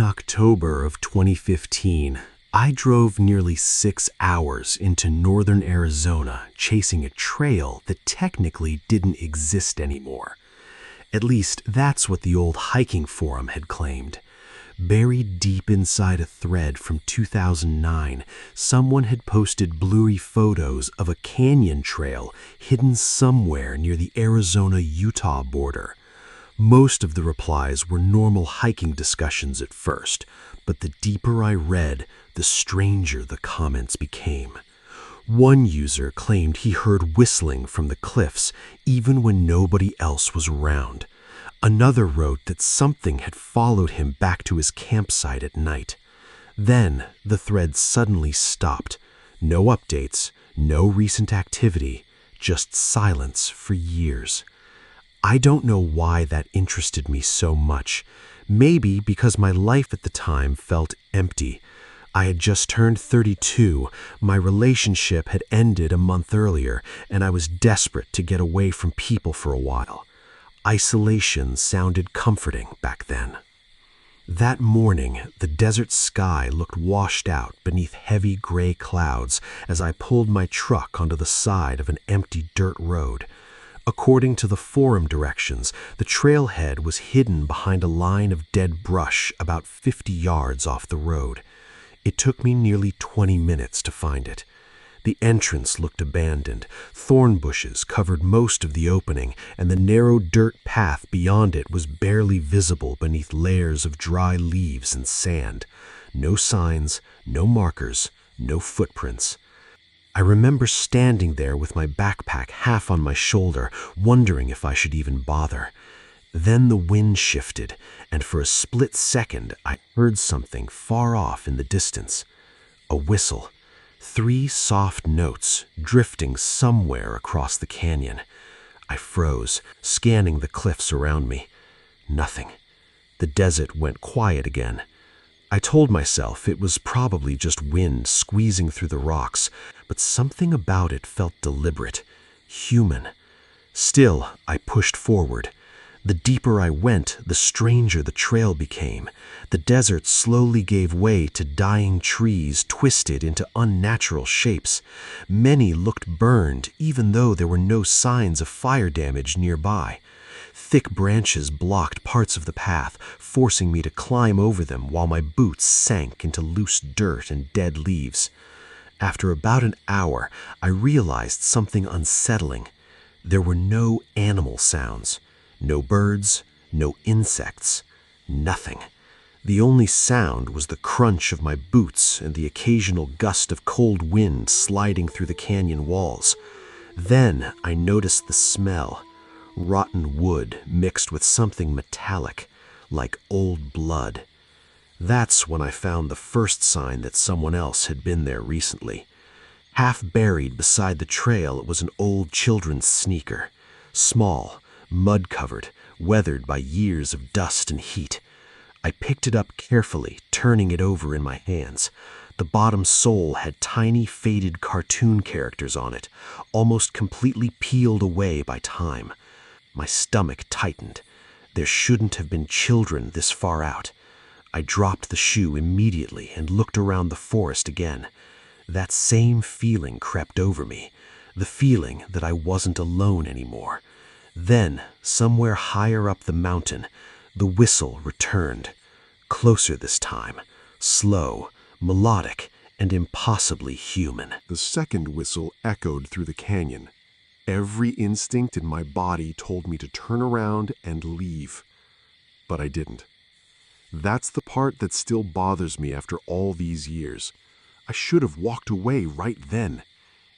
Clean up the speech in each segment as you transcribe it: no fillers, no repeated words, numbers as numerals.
October of 2015, I drove nearly 6 hours into northern Arizona chasing a trail that technically didn't exist anymore. At least that's what the old hiking forum had claimed. Buried deep inside a thread from 2009, someone had posted blurry photos of a canyon trail hidden somewhere near the Arizona-Utah border. Most of the replies were normal hiking discussions at first, but the deeper I read, the stranger the comments became. One user claimed he heard whistling from the cliffs even when nobody else was around. Another wrote that something had followed him back to his campsite at night. Then the thread suddenly stopped. No updates, no recent activity, just silence for years. I don't know why that interested me so much. Maybe because my life at the time felt empty. I had just turned 32, my relationship had ended a month earlier, and I was desperate to get away from people for a while. Isolation sounded comforting back then. That morning, the desert sky looked washed out beneath heavy gray clouds as I pulled my truck onto the side of an empty dirt road. According to the forum directions, the trailhead was hidden behind a line of dead brush about 50 yards off the road. It took me nearly 20 minutes to find it. The entrance looked abandoned. Thorn bushes covered most of the opening, and the narrow dirt path beyond it was barely visible beneath layers of dry leaves and sand. No signs, no markers, no footprints. I remember standing there with my backpack half on my shoulder, wondering if I should even bother. Then the wind shifted, and for a split second I heard something far off in the distance. A whistle. 3 soft notes drifting somewhere across the canyon. I froze, scanning the cliffs around me. Nothing. The desert went quiet again. I told myself it was probably just wind squeezing through the rocks, but something about it felt deliberate, human. Still, I pushed forward. The deeper I went, the stranger the trail became. The desert slowly gave way to dying trees twisted into unnatural shapes. Many looked burned, even though there were no signs of fire damage nearby. Thick branches blocked parts of the path, forcing me to climb over them while my boots sank into loose dirt and dead leaves. After about an hour, I realized something unsettling. There were no animal sounds. No birds, no insects, nothing. The only sound was the crunch of my boots and the occasional gust of cold wind sliding through the canyon walls. Then I noticed the smell. Rotten wood mixed with something metallic, like old blood. That's when I found the first sign that someone else had been there recently. Half buried beside the trail, it was an old children's sneaker. Small, mud-covered, weathered by years of dust and heat. I picked it up carefully, turning it over in my hands. The bottom sole had tiny, faded cartoon characters on it, almost completely peeled away by time. My stomach tightened. There shouldn't have been children this far out. I dropped the shoe immediately and looked around the forest again. That same feeling crept over me, the feeling that I wasn't alone anymore. Then, somewhere higher up the mountain, the whistle returned. Closer this time, slow, melodic, and impossibly human. The second whistle echoed through the canyon. Every instinct in my body told me to turn around and leave. But I didn't. That's the part that still bothers me after all these years. I should have walked away right then.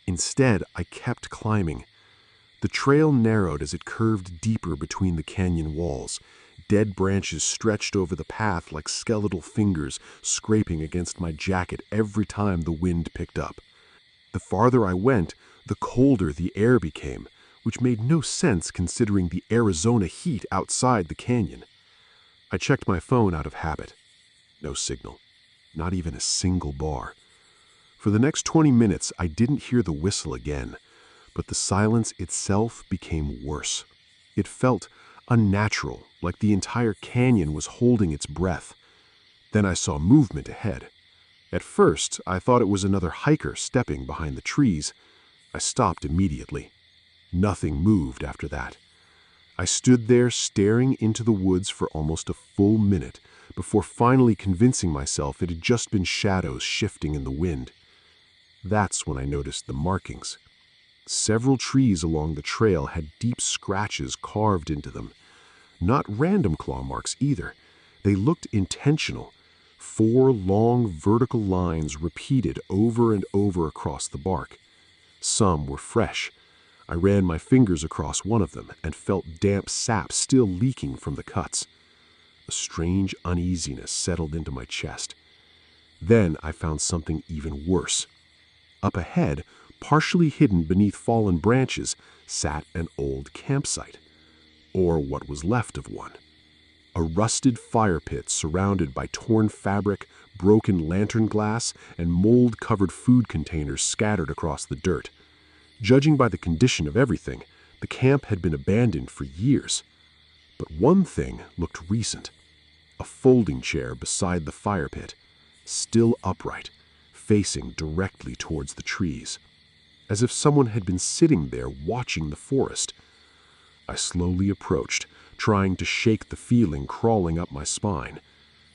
Instead, I kept climbing. The trail narrowed as it curved deeper between the canyon walls. Dead branches stretched over the path like skeletal fingers scraping against my jacket every time the wind picked up. The farther I went, the colder the air became, which made no sense considering the Arizona heat outside the canyon. I checked my phone out of habit. No signal. Not even a single bar. For the next 20 minutes, I didn't hear the whistle again, but the silence itself became worse. It felt unnatural, like the entire canyon was holding its breath. Then I saw movement ahead. At first, I thought it was another hiker stepping behind the trees. I stopped immediately. Nothing moved after that. I stood there staring into the woods for almost a full minute before finally convincing myself it had just been shadows shifting in the wind. That's when I noticed the markings. Several trees along the trail had deep scratches carved into them. Not random claw marks either. They looked intentional. 4 long vertical lines repeated over and over across the bark. Some were fresh. I ran my fingers across one of them and felt damp sap still leaking from the cuts. A strange uneasiness settled into my chest. Then I found something even worse. Up ahead, partially hidden beneath fallen branches, sat an old campsite, or what was left of one. A rusted fire pit surrounded by torn fabric, broken lantern glass, and mold-covered food containers scattered across the dirt. Judging by the condition of everything, the camp had been abandoned for years. But one thing looked recent. A folding chair beside the fire pit, still upright, facing directly towards the trees, as if someone had been sitting there watching the forest. I slowly approached, trying to shake the feeling crawling up my spine.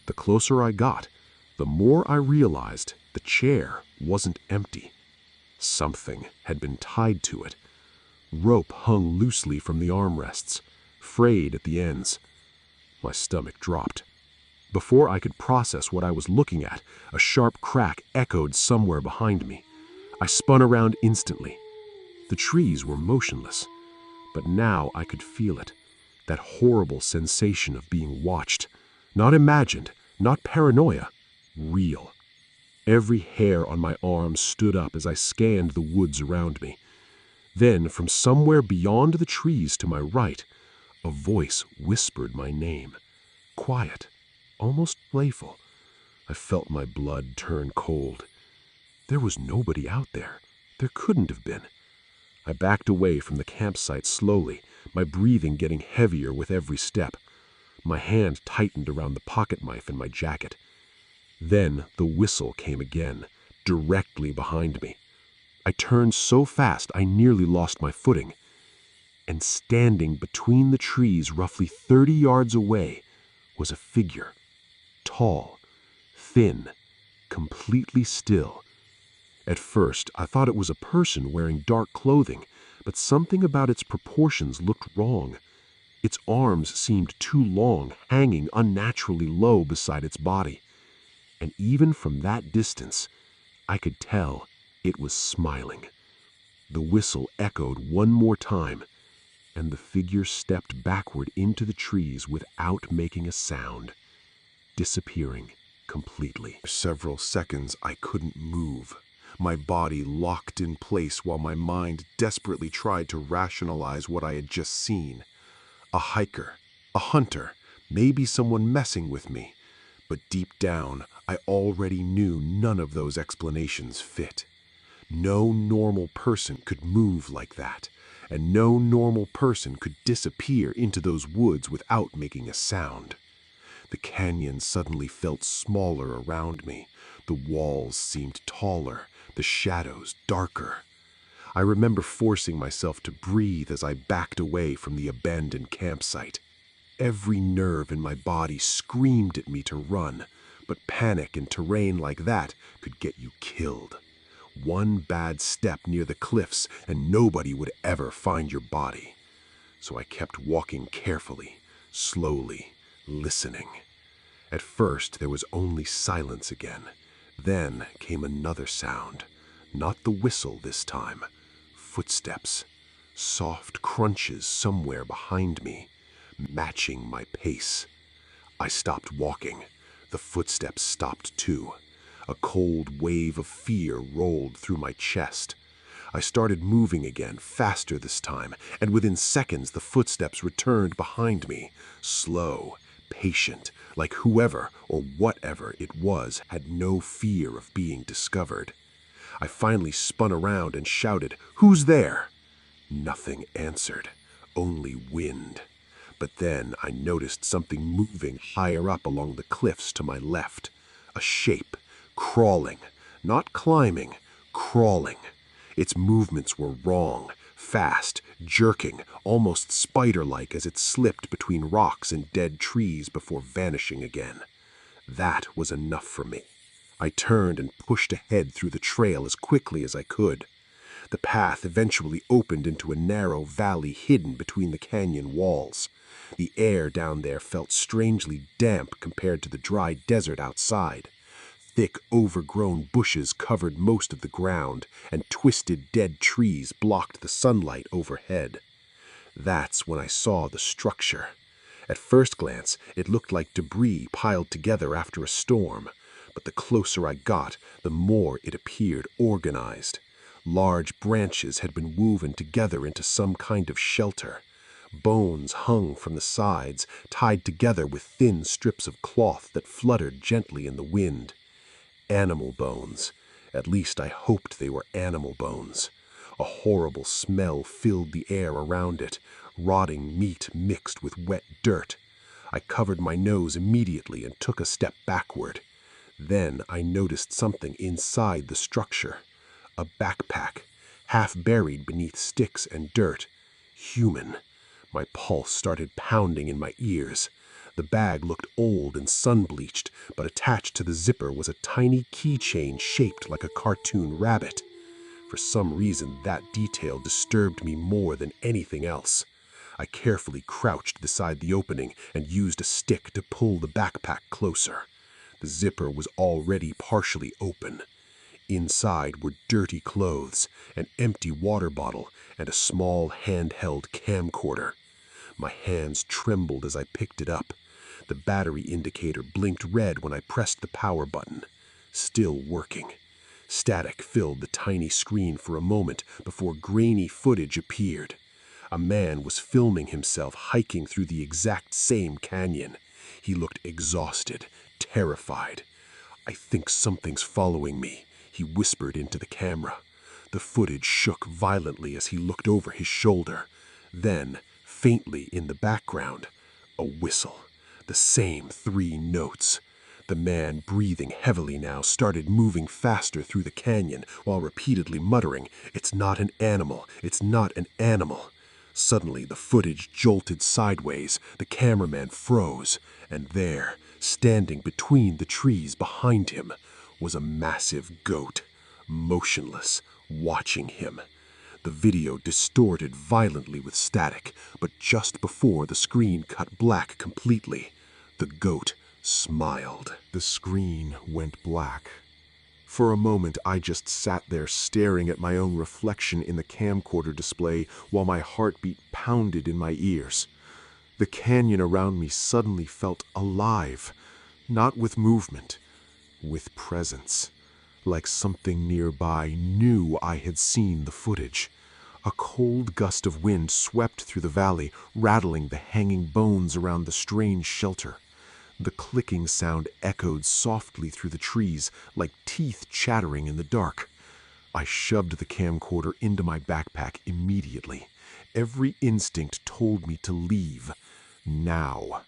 The closer I got, the more I realized the chair wasn't empty. Something had been tied to it. Rope hung loosely from the armrests, frayed at the ends. My stomach dropped. Before I could process what I was looking at, a sharp crack echoed somewhere behind me. I spun around instantly. The trees were motionless, but now I could feel it. That horrible sensation of being watched. Not imagined, not paranoia, real. Every hair on my arm stood up as I scanned the woods around me. Then, from somewhere beyond the trees to my right, a voice whispered my name. Quiet, almost playful. I felt my blood turn cold. There was nobody out there. There couldn't have been. I backed away from the campsite slowly, my breathing getting heavier with every step. My hand tightened around the pocket knife in my jacket. Then the whistle came again, directly behind me. I turned so fast I nearly lost my footing. And standing between the trees roughly 30 yards away was a figure. Tall, thin, completely still. At first, I thought it was a person wearing dark clothing, but something about its proportions looked wrong. Its arms seemed too long, hanging unnaturally low beside its body. And even from that distance, I could tell it was smiling. The whistle echoed one more time, and the figure stepped backward into the trees without making a sound, disappearing completely. For several seconds, I couldn't move. My body locked in place while my mind desperately tried to rationalize what I had just seen. A hiker, a hunter, maybe someone messing with me. But deep down, I already knew none of those explanations fit. No normal person could move like that, and no normal person could disappear into those woods without making a sound. The canyon suddenly felt smaller around me. The walls seemed taller, the shadows darker. I remember forcing myself to breathe as I backed away from the abandoned campsite. Every nerve in my body screamed at me to run, but panic in terrain like that could get you killed. One bad step near the cliffs and nobody would ever find your body. So I kept walking carefully, slowly, listening. At first there was only silence again. Then came another sound, not the whistle this time. Footsteps, soft crunches somewhere behind me, matching my pace. I stopped walking. The footsteps stopped too. A cold wave of fear rolled through my chest. I started moving again, faster this time, and within seconds the footsteps returned behind me, slow, patient, like whoever or whatever it was had no fear of being discovered. I finally spun around and shouted, "Who's there?" Nothing answered, only wind. But then I noticed something moving higher up along the cliffs to my left. A shape, crawling, not climbing, crawling. Its movements were wrong, fast, jerking, almost spider-like as it slipped between rocks and dead trees before vanishing again. That was enough for me. I turned and pushed ahead through the trail as quickly as I could. The path eventually opened into a narrow valley hidden between the canyon walls. The air down there felt strangely damp compared to the dry desert outside. Thick, overgrown bushes covered most of the ground, and twisted dead trees blocked the sunlight overhead. That's when I saw the structure. At first glance, it looked like debris piled together after a storm, but the closer I got, the more it appeared organized. Large branches had been woven together into some kind of shelter. Bones hung from the sides, tied together with thin strips of cloth that fluttered gently in the wind. Animal bones. At least I hoped they were animal bones. A horrible smell filled the air around it, rotting meat mixed with wet dirt. I covered my nose immediately and took a step backward. Then I noticed something inside the structure. A backpack, half buried beneath sticks and dirt. Human. My pulse started pounding in my ears. The bag looked old and sun-bleached, but attached to the zipper was a tiny keychain shaped like a cartoon rabbit. For some reason, that detail disturbed me more than anything else. I carefully crouched beside the opening and used a stick to pull the backpack closer. The zipper was already partially open. Inside were dirty clothes, an empty water bottle, and a small handheld camcorder. My hands trembled as I picked it up. The battery indicator blinked red when I pressed the power button. Still working. Static filled the tiny screen for a moment before grainy footage appeared. A man was filming himself hiking through the exact same canyon. He looked exhausted, terrified. "I think something's following me," he whispered into the camera. The footage shook violently as he looked over his shoulder. Then, faintly in the background, a whistle. The same 3 notes. The man, breathing heavily now, started moving faster through the canyon while repeatedly muttering, "It's not an animal, it's not an animal." Suddenly, the footage jolted sideways, the cameraman froze, and there, standing between the trees behind him, was a massive goat, motionless, watching him. The video distorted violently with static, but just before the screen cut black completely, the goat smiled. The screen went black. For a moment, I just sat there staring at my own reflection in the camcorder display while my heartbeat pounded in my ears. The canyon around me suddenly felt alive, not with movement, with presence. Like something nearby knew I had seen the footage. A cold gust of wind swept through the valley, rattling the hanging bones around the strange shelter. The clicking sound echoed softly through the trees, like teeth chattering in the dark. I shoved the camcorder into my backpack immediately. Every instinct told me to leave. Now.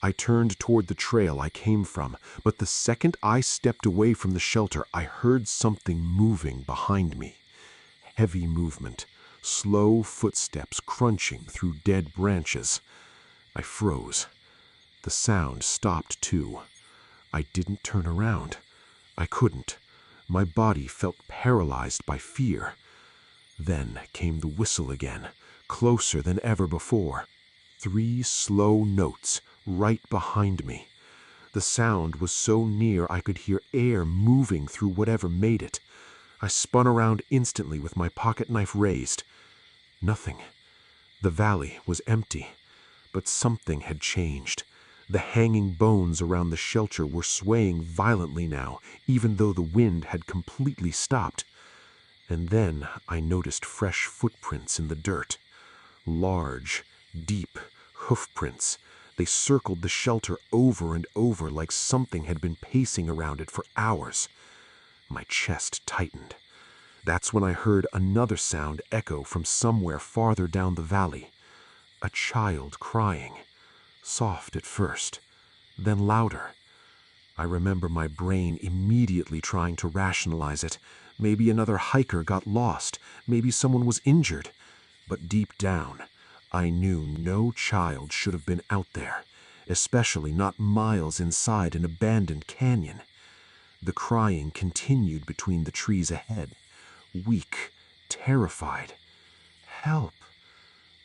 I turned toward the trail I came from, but the second I stepped away from the shelter, I heard something moving behind me. Heavy movement, slow footsteps crunching through dead branches. I froze. The sound stopped too. I didn't turn around. I couldn't. My body felt paralyzed by fear. Then came the whistle again, closer than ever before. 3 slow notes, right behind me. The sound was so near I could hear air moving through whatever made it. I spun around instantly with my pocket knife raised. Nothing. The valley was empty, but something had changed. The hanging bones around the shelter were swaying violently now, even though the wind had completely stopped. And then I noticed fresh footprints in the dirt. Large, deep hoofprints. They circled the shelter over and over like something had been pacing around it for hours. My chest tightened. That's when I heard another sound echo from somewhere farther down the valley. A child crying, soft at first, then louder. I remember my brain immediately trying to rationalize it. Maybe another hiker got lost, maybe someone was injured. But deep down, I knew no child should have been out there, especially not miles inside an abandoned canyon. The crying continued between the trees ahead, weak, terrified. Help!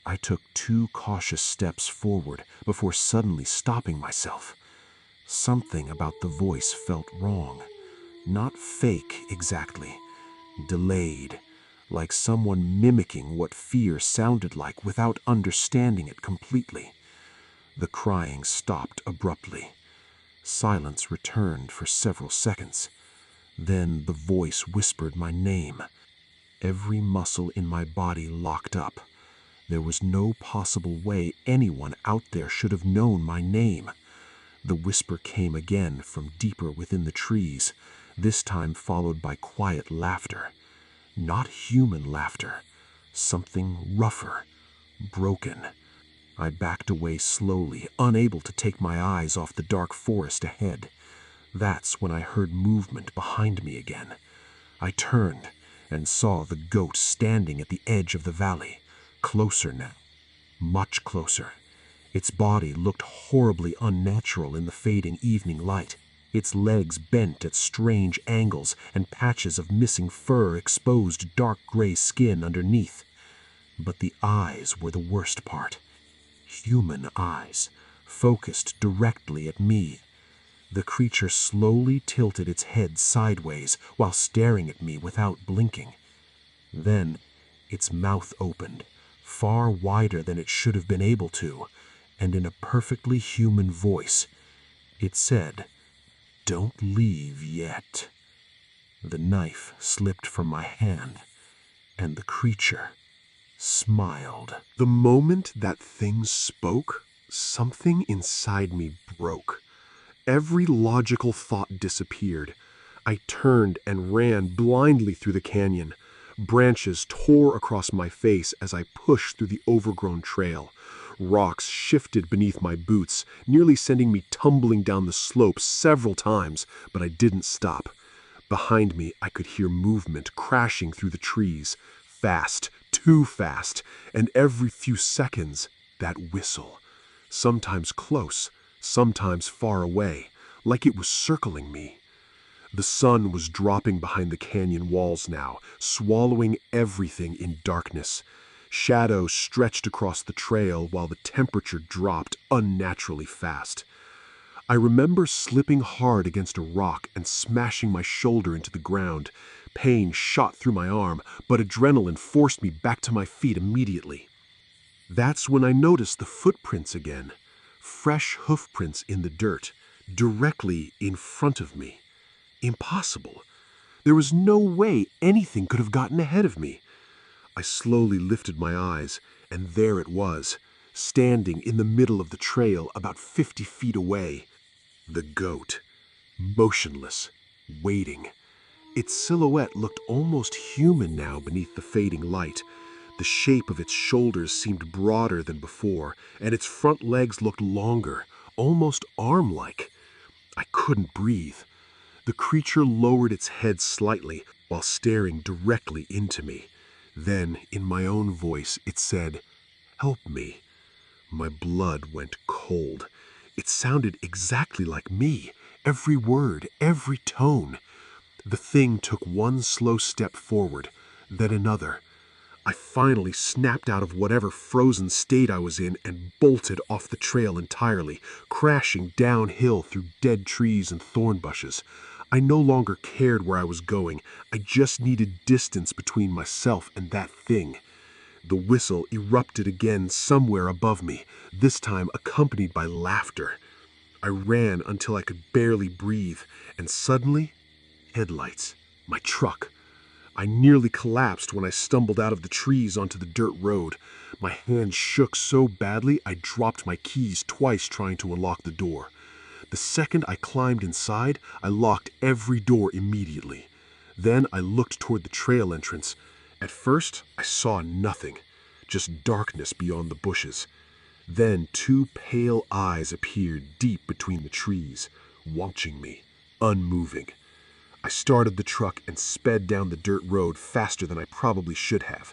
I took 2 cautious steps forward before suddenly stopping myself. Something about the voice felt wrong. Not fake exactly, delayed, like someone mimicking what fear sounded like without understanding it completely. The crying stopped abruptly. Silence returned for several seconds. Then the voice whispered my name. Every muscle in my body locked up. There was no possible way anyone out there should have known my name. The whisper came again from deeper within the trees, this time followed by quiet laughter. Not human laughter. Something rougher, broken. I backed away slowly, unable to take my eyes off the dark forest ahead. That's when I heard movement behind me again. I turned and saw the goat standing at the edge of the valley. Closer now. Much closer. Its body looked horribly unnatural in the fading evening light. Its legs bent at strange angles, and patches of missing fur exposed dark gray skin underneath. But the eyes were the worst part. Human eyes, focused directly at me. The creature slowly tilted its head sideways while staring at me without blinking. Then its mouth opened, far wider than it should have been able to, and in a perfectly human voice, it said, "Don't leave yet." The knife slipped from my hand, and the creature smiled. The moment that thing spoke, something inside me broke. Every logical thought disappeared. I turned and ran blindly through the canyon. Branches tore across my face as I pushed through the overgrown trail. Rocks shifted beneath my boots, nearly sending me tumbling down the slope several times, but I didn't stop. Behind me, I could hear movement crashing through the trees. Fast, too fast, and every few seconds, that whistle. Sometimes close, sometimes far away, like it was circling me. The sun was dropping behind the canyon walls now, swallowing everything in darkness. Shadows stretched across the trail while the temperature dropped unnaturally fast. I remember slipping hard against a rock and smashing my shoulder into the ground. Pain shot through my arm, but adrenaline forced me back to my feet immediately. That's when I noticed the footprints again. Fresh hoofprints in the dirt, directly in front of me. Impossible. There was no way anything could have gotten ahead of me. I slowly lifted my eyes, and there it was, standing in the middle of the trail about 50 feet away. The goat, motionless, waiting. Its silhouette looked almost human now beneath the fading light. The shape of its shoulders seemed broader than before, and its front legs looked longer, almost arm-like. I couldn't breathe. The creature lowered its head slightly while staring directly into me. Then, in my own voice, it said, "Help me." My blood went cold. It sounded exactly like me, every word, every tone. The thing took one slow step forward, then another. I finally snapped out of whatever frozen state I was in and bolted off the trail entirely, crashing downhill through dead trees and thorn bushes. I no longer cared where I was going. I just needed distance between myself and that thing. The whistle erupted again somewhere above me, this time accompanied by laughter. I ran until I could barely breathe, and suddenly, headlights. My truck. I nearly collapsed when I stumbled out of the trees onto the dirt road. My hands shook so badly I dropped my keys twice trying to unlock the door. The second I climbed inside, I locked every door immediately. Then I looked toward the trail entrance. At first, I saw nothing, just darkness beyond the bushes. Then 2 pale eyes appeared deep between the trees, watching me, unmoving. I started the truck and sped down the dirt road faster than I probably should have.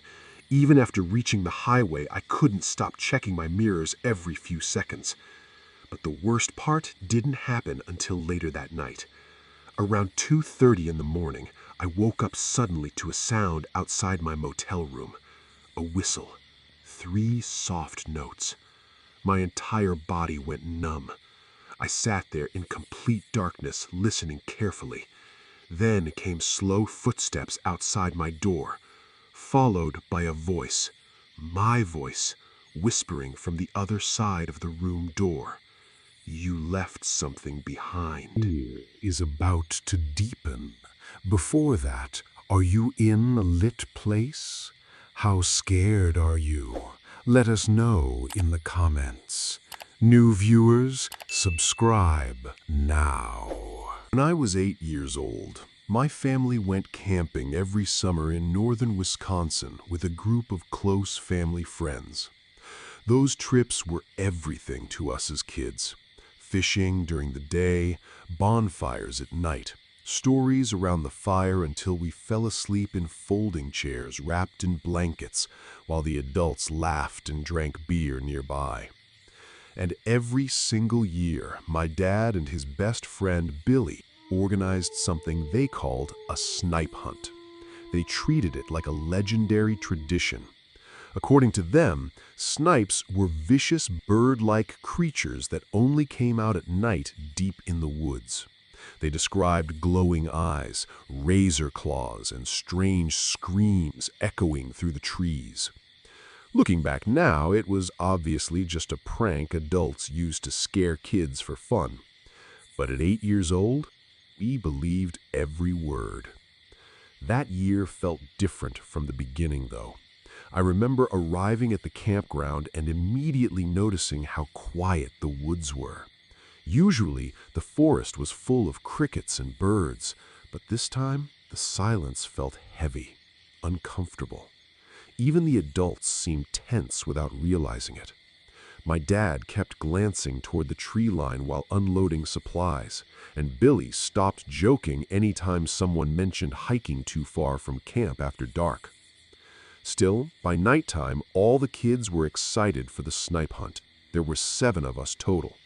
Even after reaching the highway, I couldn't stop checking my mirrors every few seconds. But the worst part didn't happen until later that night. Around 2:30 in the morning, I woke up suddenly to a sound outside my motel room. A whistle. 3 soft notes. My entire body went numb. I sat there in complete darkness, listening carefully. Then came slow footsteps outside my door, followed by a voice, my voice, whispering from the other side of the room door. You left something behind. Fear is about to deepen. Before that, are you in a lit place? How scared are you? Let us know in the comments. New viewers, subscribe now. When I was 8 years old, my family went camping every summer in northern Wisconsin with a group of close family friends. Those trips were everything to us as kids. Fishing during the day, bonfires at night, stories around the fire until we fell asleep in folding chairs wrapped in blankets while the adults laughed and drank beer nearby. And every single year, my dad and his best friend Billy organized something they called a snipe hunt. They treated it like a legendary tradition. According to them, snipes were vicious bird-like creatures that only came out at night deep in the woods. They described glowing eyes, razor claws, and strange screams echoing through the trees. Looking back now, it was obviously just a prank adults used to scare kids for fun. But at 8 years old, we believed every word. That year felt different from the beginning, though. I remember arriving at the campground and immediately noticing how quiet the woods were. Usually, the forest was full of crickets and birds, but this time, the silence felt heavy, uncomfortable. Even the adults seemed tense without realizing it. My dad kept glancing toward the tree line while unloading supplies, and Billy stopped joking anytime someone mentioned hiking too far from camp after dark. Still, by nighttime, all the kids were excited for the snipe hunt. There were 7 of us total.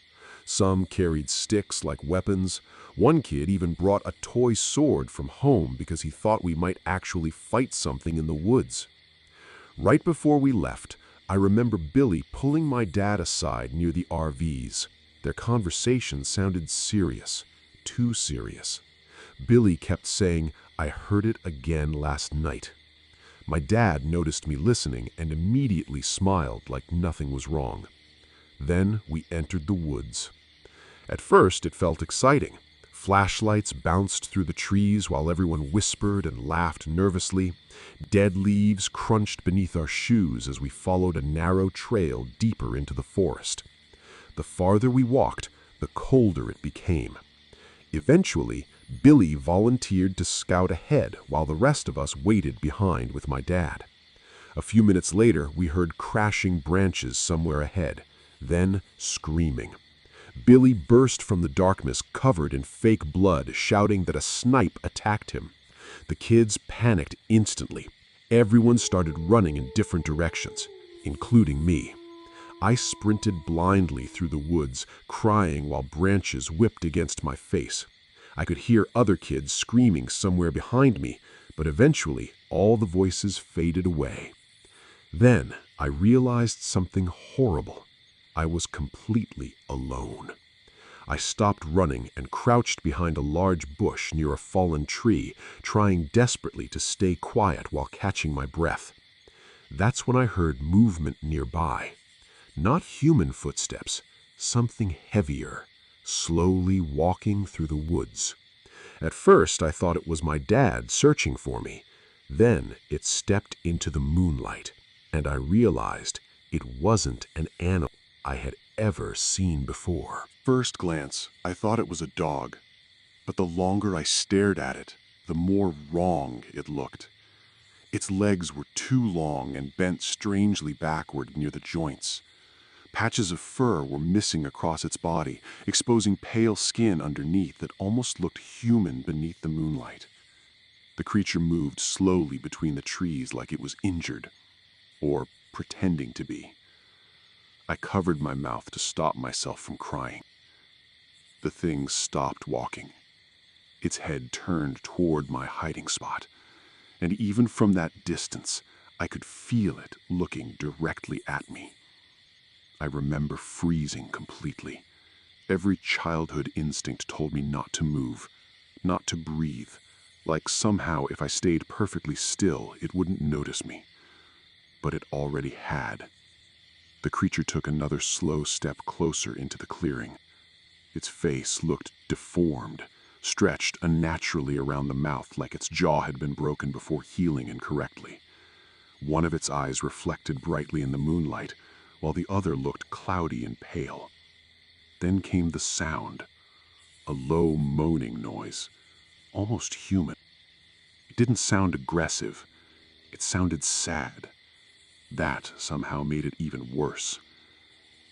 Some carried sticks like weapons. One kid even brought a toy sword from home because he thought we might actually fight something in the woods. Right before we left, I remember Billy pulling my dad aside near the RVs. Their conversation sounded serious, too serious. Billy kept saying, "I heard it again last night." My dad noticed me listening and immediately smiled like nothing was wrong. Then we entered the woods. At first, it felt exciting. Flashlights bounced through the trees while everyone whispered and laughed nervously. Dead leaves crunched beneath our shoes as we followed a narrow trail deeper into the forest. The farther we walked, the colder it became. Eventually, Billy volunteered to scout ahead while the rest of us waited behind with my dad. A few minutes later, we heard crashing branches somewhere ahead, then screaming. Billy burst from the darkness covered in fake blood, shouting that a snipe attacked him. The kids panicked instantly. Everyone started running in different directions, including me. I sprinted blindly through the woods, crying while branches whipped against my face. I could hear other kids screaming somewhere behind me, but eventually all the voices faded away. Then I realized something horrible. I was completely alone. I stopped running and crouched behind a large bush near a fallen tree, trying desperately to stay quiet while catching my breath. That's when I heard movement nearby. Not human footsteps, something heavier, slowly walking through the woods. At first, I thought it was my dad searching for me. Then it stepped into the moonlight, and I realized it wasn't an animal I had ever seen before. First glance, I thought it was a dog, but the longer I stared at it, the more wrong it looked. Its legs were too long and bent strangely backward near the joints. Patches of fur were missing across its body, exposing pale skin underneath that almost looked human beneath the moonlight. The creature moved slowly between the trees like it was injured, or pretending to be. I covered my mouth to stop myself from crying. The thing stopped walking. Its head turned toward my hiding spot, and even from that distance, I could feel it looking directly at me. I remember freezing completely. Every childhood instinct told me not to move, not to breathe, like somehow if I stayed perfectly still, it wouldn't notice me. But it already had. The creature took another slow step closer into the clearing. Its face looked deformed, stretched unnaturally around the mouth like its jaw had been broken before healing incorrectly. One of its eyes reflected brightly in the moonlight, while the other looked cloudy and pale. Then came the sound, a low moaning noise, almost human. It didn't sound aggressive, it sounded sad. That somehow made it even worse.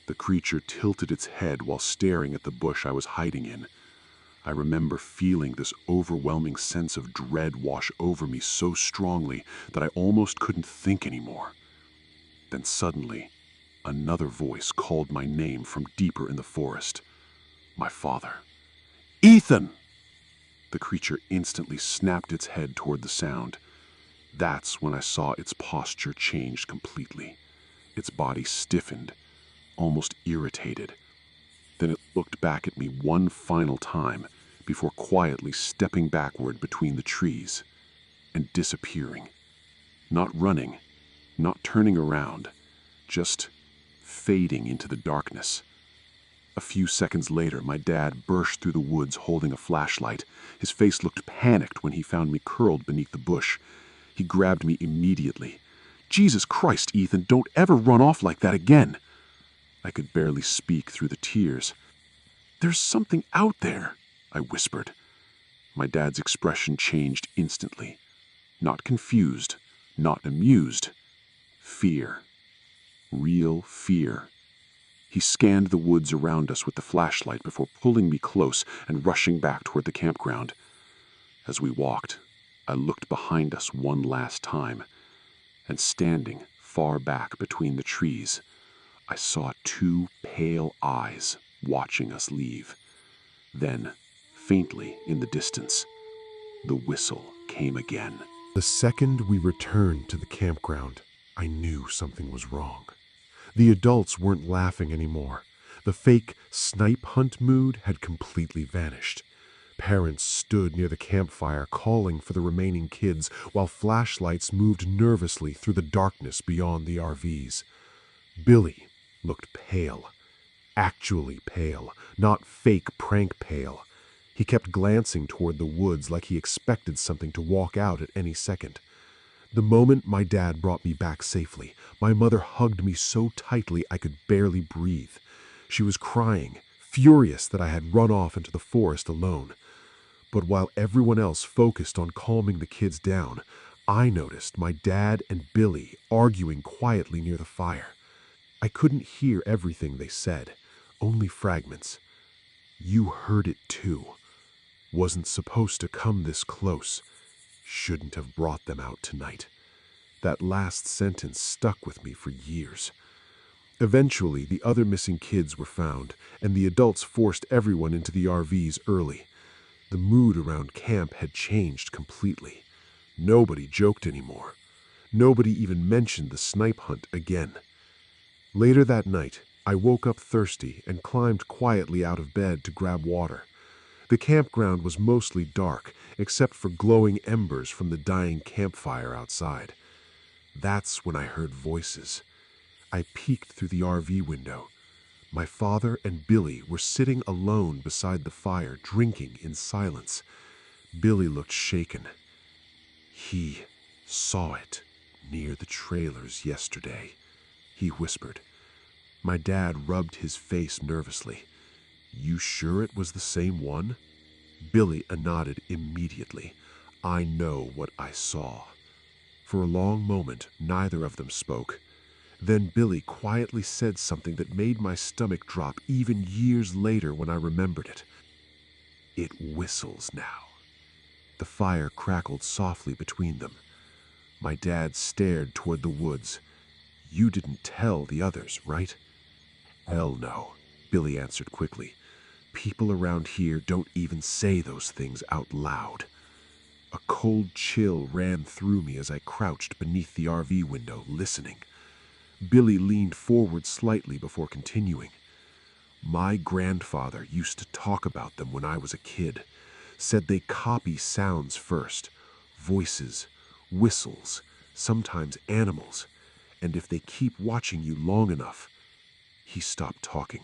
The creature tilted its head while staring at the bush I was hiding in. I remember feeling this overwhelming sense of dread wash over me so strongly that I almost couldn't think anymore. Then suddenly, another voice called my name from deeper in the forest. My father. "Ethan!" The creature instantly snapped its head toward the sound. That's when I saw its posture change completely. Its body stiffened, almost irritated. Then it looked back at me one final time before quietly stepping backward between the trees and disappearing. Not running, not turning around, just fading into the darkness. A few seconds later, my dad burst through the woods holding a flashlight. His face looked panicked when he found me curled beneath the bush. He grabbed me immediately. "Jesus Christ, Ethan, don't ever run off like that again." I could barely speak through the tears. "There's something out there," I whispered. My dad's expression changed instantly. Not confused, not amused. Fear. Real fear. He scanned the woods around us with the flashlight before pulling me close and rushing back toward the campground. As we walked, I looked behind us one last time, and standing far back between the trees, I saw two pale eyes watching us leave. Then, faintly in the distance, the whistle came again. The second we returned to the campground, I knew something was wrong. The adults weren't laughing anymore. The fake snipe hunt mood had completely vanished. Parents stood near the campfire calling for the remaining kids while flashlights moved nervously through the darkness beyond the RVs. Billy looked pale. Actually pale, not fake prank pale. He kept glancing toward the woods like he expected something to walk out at any second. The moment my dad brought me back safely, my mother hugged me so tightly I could barely breathe. She was crying, furious that I had run off into the forest alone. But while everyone else focused on calming the kids down, I noticed my dad and Billy arguing quietly near the fire. I couldn't hear everything they said, only fragments. "You heard it too. Wasn't supposed to come this close. Shouldn't have brought them out tonight." That last sentence stuck with me for years. Eventually, the other missing kids were found, and the adults forced everyone into the RVs early. The mood around camp had changed completely. Nobody joked anymore. Nobody even mentioned the snipe hunt again. Later that night, I woke up thirsty and climbed quietly out of bed to grab water. The campground was mostly dark, except for glowing embers from the dying campfire outside. That's when I heard voices. I peeked through the RV window. My father and Billy were sitting alone beside the fire, drinking in silence. Billy looked shaken. "He saw it near the trailers yesterday," he whispered. My dad rubbed his face nervously. "You sure it was the same one?" Billy nodded immediately. "I know what I saw." For a long moment, neither of them spoke. Then Billy quietly said something that made my stomach drop even years later when I remembered it. "It whistles now." The fire crackled softly between them. My dad stared toward the woods. "You didn't tell the others, right?" "Hell no," Billy answered quickly. "People around here don't even say those things out loud." A cold chill ran through me as I crouched beneath the RV window, listening. Billy leaned forward slightly before continuing. "My grandfather used to talk about them when I was a kid. Said they copy sounds first. Voices, whistles, sometimes animals. And if they keep watching you long enough..." He stopped talking.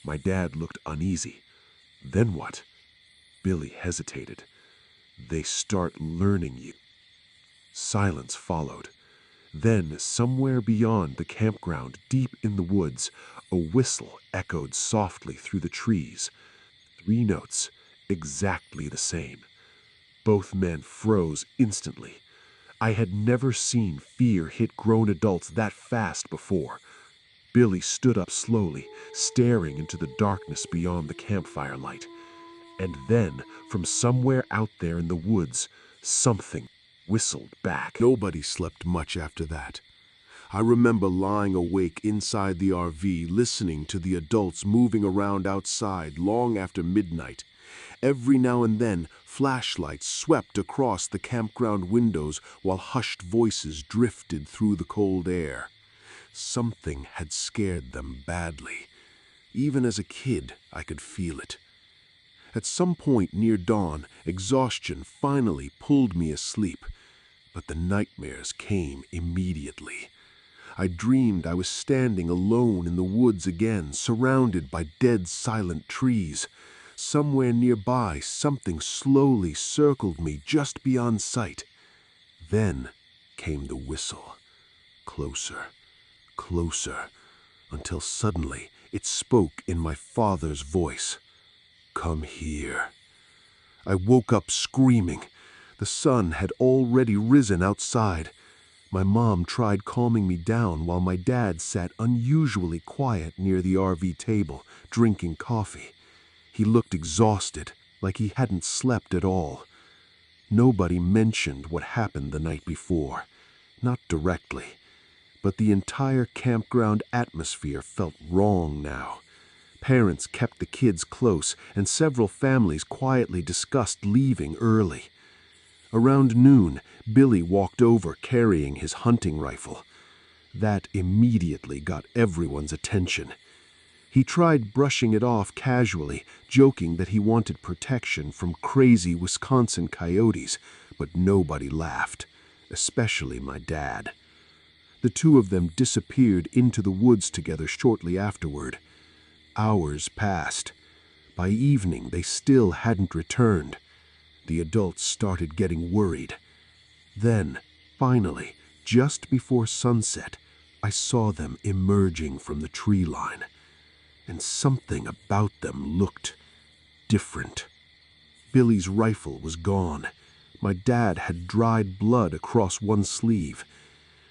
My dad looked uneasy. "Then what?" Billy hesitated. "They start learning you." Silence followed. Then, somewhere beyond the campground, deep in the woods, a whistle echoed softly through the trees. 3 notes, exactly the same. Both men froze instantly. I had never seen fear hit grown adults that fast before. Billy stood up slowly, staring into the darkness beyond the campfire light. And then, from somewhere out there in the woods, something whistled back. Nobody slept much after that. I remember lying awake inside the RV, listening to the adults moving around outside long after midnight. Every now and then, flashlights swept across the campground windows while hushed voices drifted through the cold air. Something had scared them badly. Even as a kid, I could feel it. At some point near dawn, exhaustion finally pulled me asleep, but the nightmares came immediately. I dreamed I was standing alone in the woods again, surrounded by dead, silent trees. Somewhere nearby, something slowly circled me just beyond sight. Then came the whistle. Closer, closer, until suddenly it spoke in my father's voice. "Come here." I woke up screaming. The sun had already risen outside. My mom tried calming me down while my dad sat unusually quiet near the RV table, drinking coffee. He looked exhausted, like he hadn't slept at all. Nobody mentioned what happened the night before. Not directly, but the entire campground atmosphere felt wrong now. Parents kept the kids close, and several families quietly discussed leaving early. Around noon, Billy walked over carrying his hunting rifle. That immediately got everyone's attention. He tried brushing it off casually, joking that he wanted protection from crazy Wisconsin coyotes, but nobody laughed, especially my dad. The two of them disappeared into the woods together shortly afterward. Hours passed. By evening, they still hadn't returned. The adults started getting worried. Then, finally, just before sunset, I saw them emerging from the tree line. And something about them looked different. Billy's rifle was gone. My dad had dried blood across one sleeve.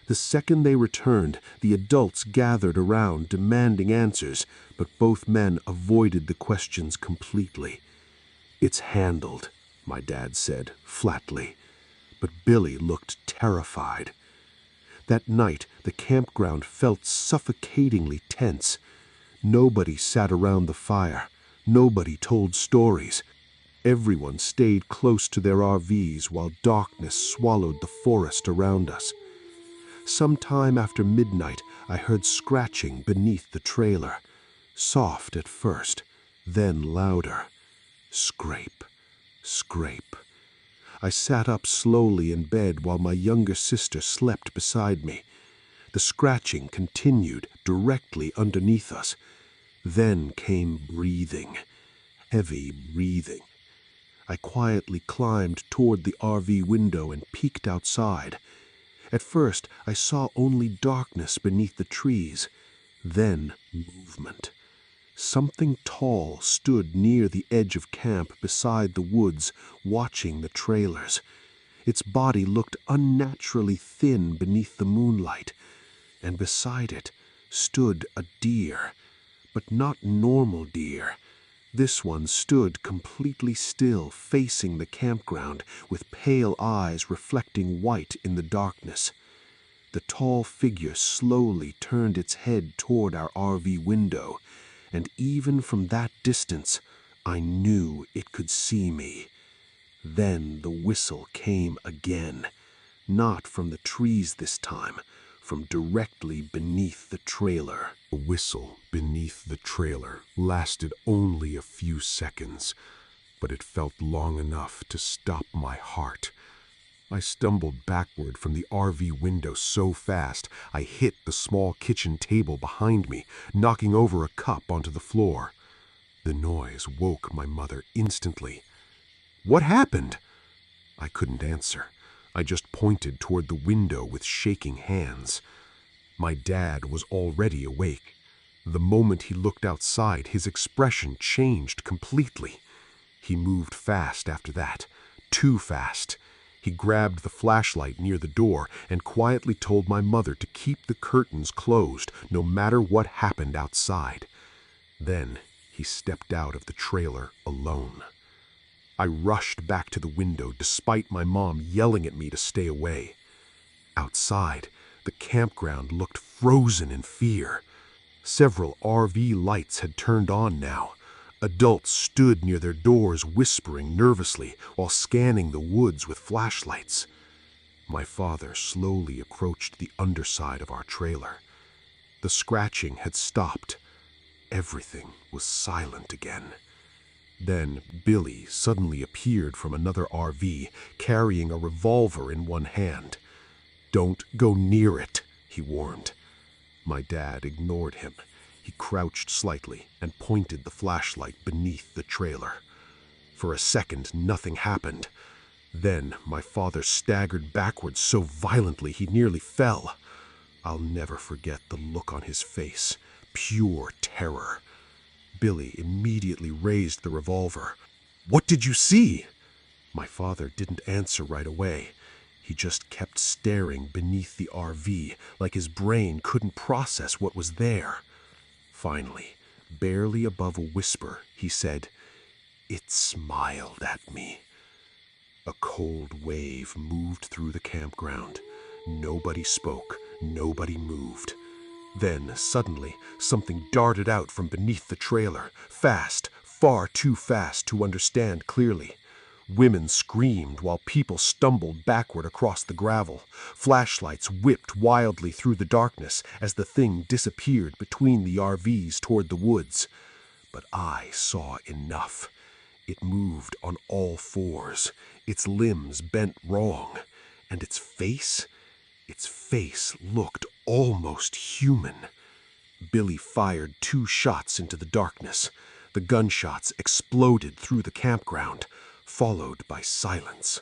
The second they returned, the adults gathered around demanding answers, but both men avoided the questions completely. "It's handled," my dad said flatly, but Billy looked terrified. That night, the campground felt suffocatingly tense. Nobody sat around the fire. Nobody told stories. Everyone stayed close to their RVs while darkness swallowed the forest around us. Sometime after midnight, I heard scratching beneath the trailer. Soft at first, then louder. Scrape, scrape. I sat up slowly in bed while my younger sister slept beside me. The scratching continued directly underneath us. Then came breathing, heavy breathing. I quietly climbed toward the RV window and peeked outside. At first, I saw only darkness beneath the trees, then movement. Something tall stood near the edge of camp beside the woods, watching the trailers. Its body looked unnaturally thin beneath the moonlight. and beside it stood a deer, but not normal deer. This one stood completely still, facing the campground, with pale eyes reflecting white in the darkness. The tall figure slowly turned its head toward our RV window, and even from that distance, I knew it could see me. Then the whistle came again, not from the trees this time, from directly beneath the trailer. The whistle beneath the trailer lasted only a few seconds, but it felt long enough to stop my heart. I stumbled backward from the RV window so fast I hit the small kitchen table behind me, knocking over a cup onto the floor. The noise woke my mother instantly. "What happened?" I couldn't answer. I just pointed toward the window with shaking hands. My dad was already awake. The moment he looked outside, his expression changed completely. He moved fast after that, too fast. He grabbed the flashlight near the door and quietly told my mother to keep the curtains closed no matter what happened outside. Then he stepped out of the trailer alone. I rushed back to the window despite my mom yelling at me to stay away. Outside, the campground looked frozen in fear. Several RV lights had turned on now. Adults stood near their doors whispering nervously while scanning the woods with flashlights. My father slowly approached the underside of our trailer. The scratching had stopped. Everything was silent again. Then Billy suddenly appeared from another RV, carrying a revolver in one hand. "Don't go near it," he warned. My dad ignored him. He crouched slightly and pointed the flashlight beneath the trailer. For a second, nothing happened. Then my father staggered backwards so violently he nearly fell. I'll never forget the look on his face, pure terror. Billy immediately raised the revolver. "What did you see?" My father didn't answer right away. He just kept staring beneath the RV, like his brain couldn't process what was there. Finally, barely above a whisper, he said, "It smiled at me." A cold wave moved through the campground. Nobody spoke, nobody moved. Then, suddenly, something darted out from beneath the trailer, fast, far too fast to understand clearly. Women screamed while people stumbled backward across the gravel. Flashlights whipped wildly through the darkness as the thing disappeared between the RVs toward the woods. But I saw enough. It moved on all fours, its limbs bent wrong, and its face looked almost human. Billy fired 2 shots into the darkness. The gunshots exploded through the campground, followed by silence.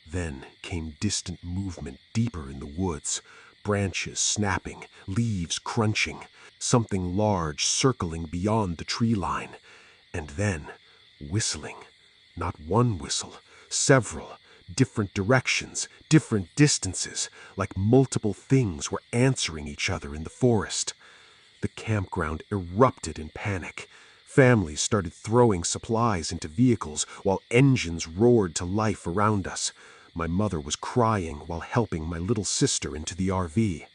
Then came distant movement deeper in the woods, branches snapping, leaves crunching, something large circling beyond the tree line. And then, whistling. Not one whistle, several, different directions, different distances, like multiple things were answering each other in the forest. The campground erupted in panic. Families started throwing supplies into vehicles while engines roared to life around us. My mother was crying while helping my little sister into the RV.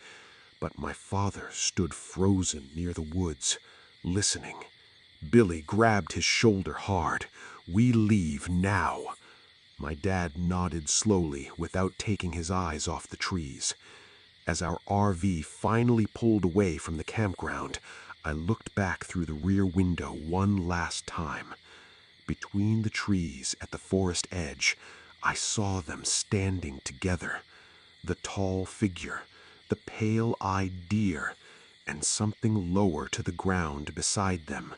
But my father stood frozen near the woods, listening. Billy grabbed his shoulder hard. "We leave now." My dad nodded slowly without taking his eyes off the trees. As our RV finally pulled away from the campground, I looked back through the rear window one last time. Between the trees at the forest edge, I saw them standing together. The tall figure, the pale-eyed deer, and something lower to the ground beside them.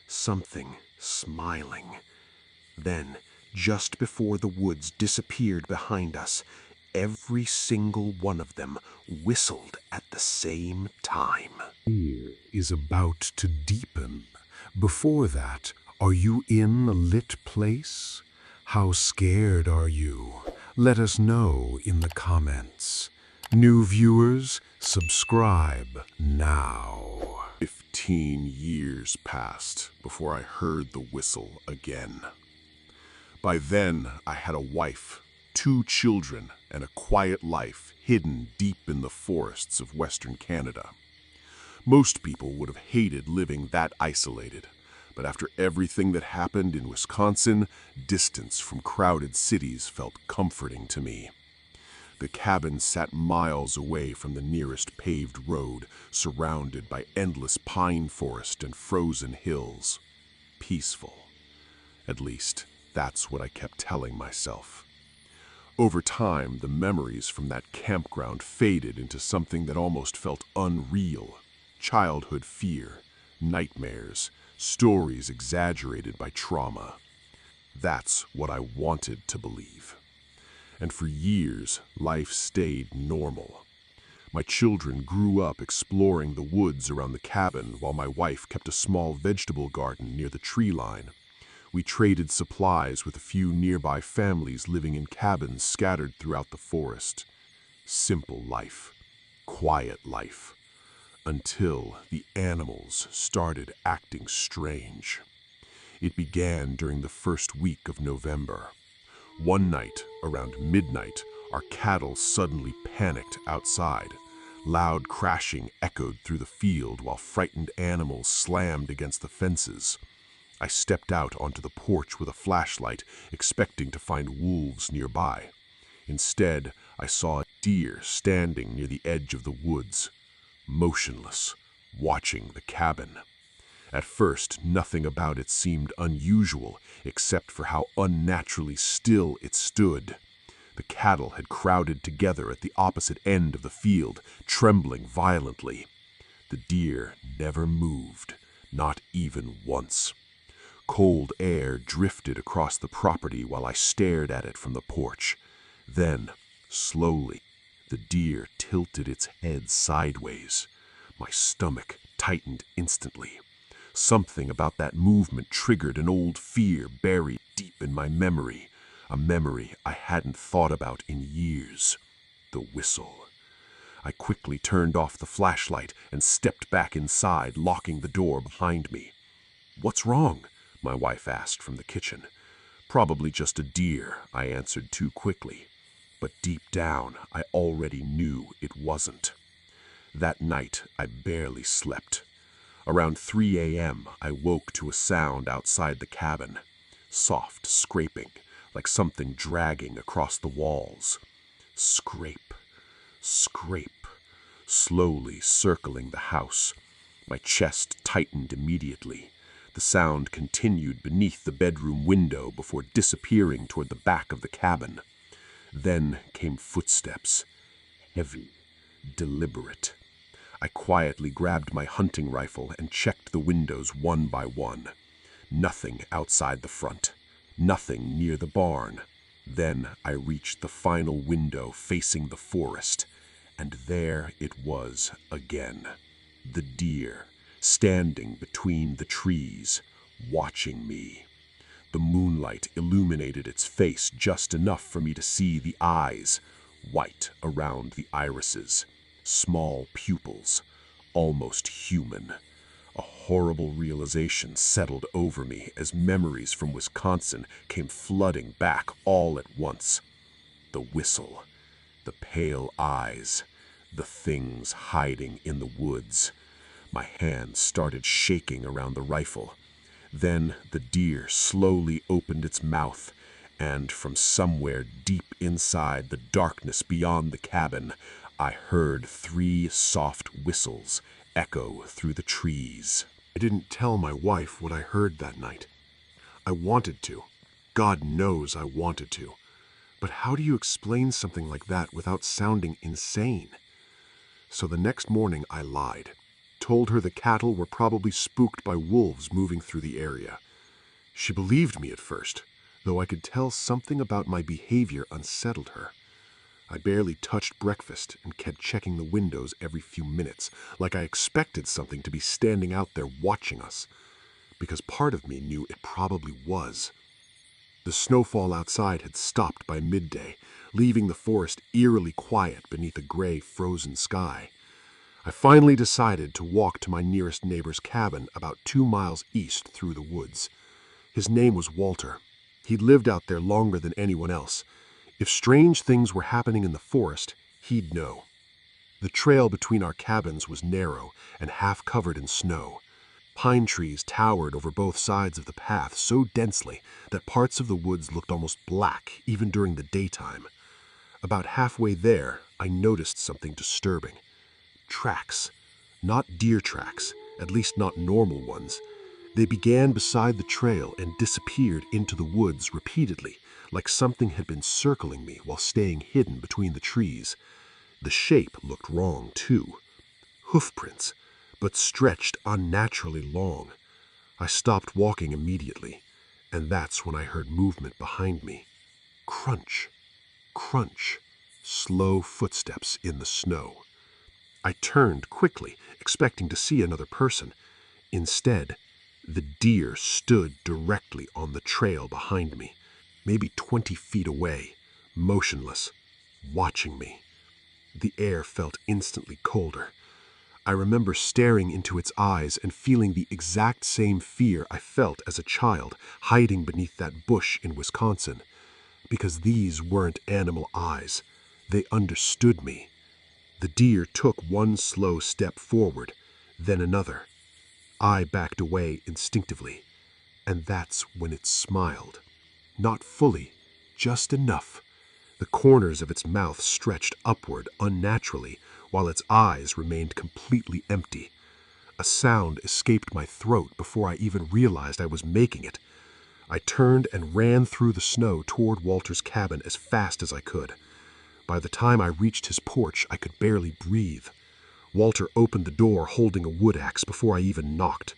Something smiling. Then, just before the woods disappeared behind us, every single one of them whistled at the same time. Fear is about to deepen. Before that, are you in a lit place? How scared are you? Let us know in the comments. New viewers, Subscribe now. 15 years passed before I heard the whistle again. By then, I had a wife, 2 children, and a quiet life hidden deep in the forests of Western Canada. Most people would have hated living that isolated, but after everything that happened in Wisconsin, distance from crowded cities felt comforting to me. The cabin sat miles away from the nearest paved road, surrounded by endless pine forest and frozen hills. Peaceful. At least, that's what I kept telling myself. Over time, the memories from that campground faded into something that almost felt unreal. Childhood fear, nightmares, stories exaggerated by trauma. That's what I wanted to believe. And for years, life stayed normal. My children grew up exploring the woods around the cabin while my wife kept a small vegetable garden near the tree line. We traded supplies with a few nearby families living in cabins scattered throughout the forest. Simple life, quiet life, until the animals started acting strange. It began during the first week of November. One night, around midnight, our cattle suddenly panicked outside. Loud crashing echoed through the field while frightened animals slammed against the fences. I stepped out onto the porch with a flashlight, expecting to find wolves nearby. Instead, I saw a deer standing near the edge of the woods, motionless, watching the cabin. At first, nothing about it seemed unusual, except for how unnaturally still it stood. The cattle had crowded together at the opposite end of the field, trembling violently. The deer never moved, not even once. Cold air drifted across the property while I stared at it from the porch. Then, slowly, the deer tilted its head sideways. My stomach tightened instantly. Something about that movement triggered an old fear buried deep in my memory, a memory I hadn't thought about in years. The whistle. I quickly turned off the flashlight and stepped back inside, locking the door behind me. "What's wrong?" my wife asked from the kitchen. "Probably just a deer," I answered too quickly. But deep down, I already knew it wasn't. That night, I barely slept. Around 3 a.m., I woke to a sound outside the cabin. Soft scraping, like something dragging across the walls. Scrape, scrape, slowly circling the house. My chest tightened immediately. The sound continued beneath the bedroom window before disappearing toward the back of the cabin. Then came footsteps, heavy, deliberate. I quietly grabbed my hunting rifle and checked the windows one by one. Nothing outside the front, nothing near the barn. Then I reached the final window facing the forest, and there it was again. The deer, standing between the trees, watching me. The moonlight illuminated its face just enough for me to see the eyes, white around the irises. Small pupils, almost human. A horrible realization settled over me as memories from Wisconsin came flooding back all at once. The whistle, the pale eyes, the things hiding in the woods. My hands started shaking around the rifle. Then the deer slowly opened its mouth, and from somewhere deep inside the darkness beyond the cabin, I heard 3 soft whistles echo through the trees. I didn't tell my wife what I heard that night. I wanted to. God knows I wanted to. But how do you explain something like that without sounding insane? So the next morning I lied. Told her the cattle were probably spooked by wolves moving through the area. She believed me at first, though I could tell something about my behavior unsettled her. I barely touched breakfast and kept checking the windows every few minutes, like I expected something to be standing out there watching us, because part of me knew it probably was. The snowfall outside had stopped by midday, leaving the forest eerily quiet beneath a gray, frozen sky. I finally decided to walk to my nearest neighbor's cabin about 2 miles east through the woods. His name was Walter. He'd lived out there longer than anyone else. If strange things were happening in the forest, he'd know. The trail between our cabins was narrow and half covered in snow. Pine trees towered over both sides of the path so densely that parts of the woods looked almost black even during the daytime. About halfway there, I noticed something disturbing. Tracks. Not deer tracks, at least not normal ones. They began beside the trail and disappeared into the woods repeatedly, like something had been circling me while staying hidden between the trees. The shape looked wrong, too. Hoofprints, but stretched unnaturally long. I stopped walking immediately, and that's when I heard movement behind me. Crunch, crunch, slow footsteps in the snow. I turned quickly, expecting to see another person. Instead, the deer stood directly on the trail behind me, maybe 20 feet away, motionless, watching me. The air felt instantly colder. I remember staring into its eyes and feeling the exact same fear I felt as a child hiding beneath that bush in Wisconsin. Because these weren't animal eyes. They understood me. The deer took one slow step forward, then another. I backed away instinctively, and that's when it smiled. Not fully, just enough. The corners of its mouth stretched upward unnaturally, while its eyes remained completely empty. A sound escaped my throat before I even realized I was making it. I turned and ran through the snow toward Walter's cabin as fast as I could. By the time I reached his porch, I could barely breathe. Walter opened the door holding a wood axe before I even knocked.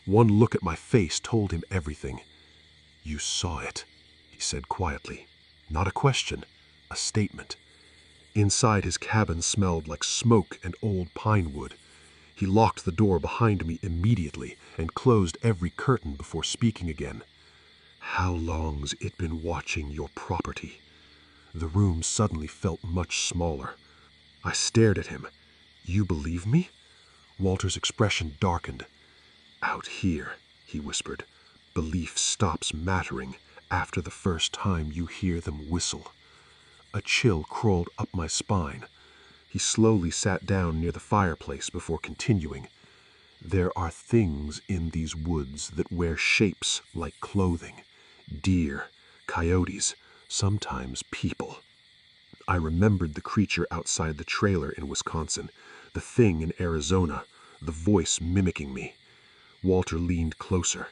One look at my face told him everything. "You saw it," he said quietly. Not a question, a statement. Inside, his cabin smelled like smoke and old pine wood. He locked the door behind me immediately and closed every curtain before speaking again. "How long's it been watching your property?" The room suddenly felt much smaller. I stared at him. "You believe me?" Walter's expression darkened. "Out here," he whispered, "belief stops mattering after the first time you hear them whistle." A chill crawled up my spine. He slowly sat down near the fireplace before continuing. "There are things in these woods that wear shapes like clothing. Deer, coyotes, sometimes people." I remembered the creature outside the trailer in Wisconsin, the thing in Arizona, the voice mimicking me. Walter leaned closer.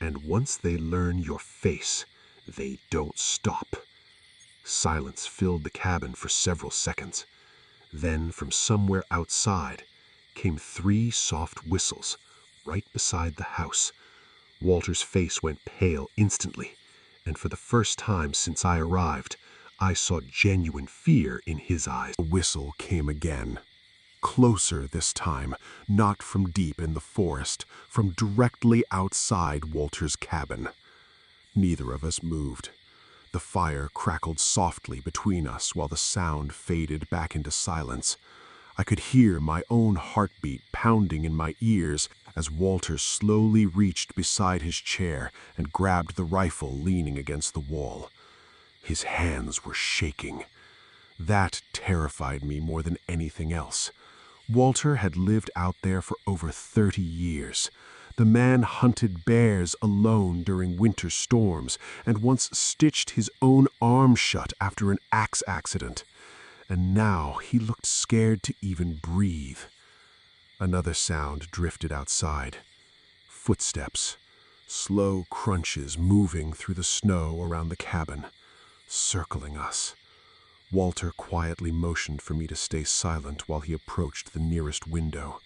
"And once they learn your face, they don't stop." Silence filled the cabin for several seconds. Then, from somewhere outside, came 3 soft whistles, right beside the house. Walter's face went pale instantly, and for the first time since I arrived, I saw genuine fear in his eyes. The whistle came again. Closer this time, not from deep in the forest, from directly outside Walter's cabin. Neither of us moved. The fire crackled softly between us while the sound faded back into silence. I could hear my own heartbeat pounding in my ears as Walter slowly reached beside his chair and grabbed the rifle leaning against the wall. His hands were shaking. That terrified me more than anything else. Walter had lived out there for over 30 years. The man hunted bears alone during winter storms and once stitched his own arm shut after an axe accident. And now he looked scared to even breathe. Another sound drifted outside. Footsteps. Slow crunches moving through the snow around the cabin, circling us. Walter quietly motioned for me to stay silent while he approached the nearest window.